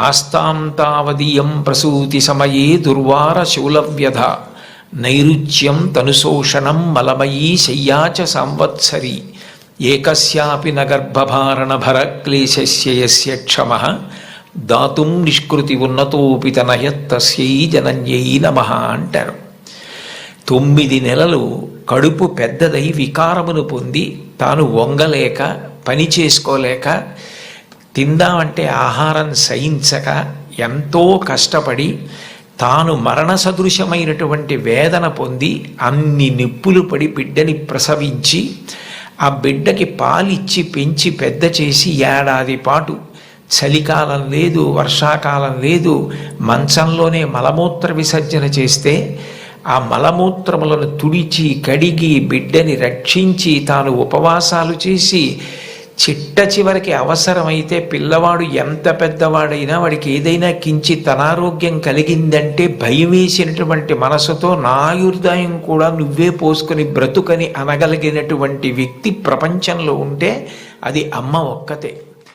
ఆస్తాం తావదీయం ప్రసూతి సమయే దుర్వార శూలవ్యధ నైరుచ్యం తనుశోషణం మలమయీ శయ్యాచ సంవత్సరి ఏకస్యాపి నగర్భభారణ భరక్లేశస్య యస్య క్షమః దాతుం నిష్కృతి ఉన్నతోపి తనయత్తస్యై జనన్యై నమః అంటారు. 9 నెలలు కడుపు పెద్దదై వికారమును పొంది తాను వంగలేక పని చేసుకోలేక తిందామంటే ఆహారం సహించక ఎంతో కష్టపడి తాను మరణ సదృశమైనటువంటి వేదన పొంది అన్ని నిప్పులు పడి బిడ్డని ప్రసవించి ఆ బిడ్డకి పాలిచ్చి పెంచి పెద్ద చేసి ఏడాది పాటు చలికాలం లేదు, వర్షాకాలం లేదు, మంచంలోనే మలమూత్ర విసర్జన చేస్తే ఆ మలమూత్రములను తుడిచి కడిగి బిడ్డని రక్షించి తాను ఉపవాసాలు చేసి చిట్ట చివరికి అవసరమైతే పిల్లవాడు ఎంత పెద్దవాడైనా వాడికి ఏదైనా కించిత్ అనారోగ్యం కలిగిందంటే భయం వేసినటువంటి మనసుతో నా ఆయుర్దాయం కూడా నువ్వే పోసుకొని బ్రతుకని అనగలిగినటువంటి వ్యక్తి ప్రపంచంలో ఉంటే అది అమ్మ ఒక్కతే.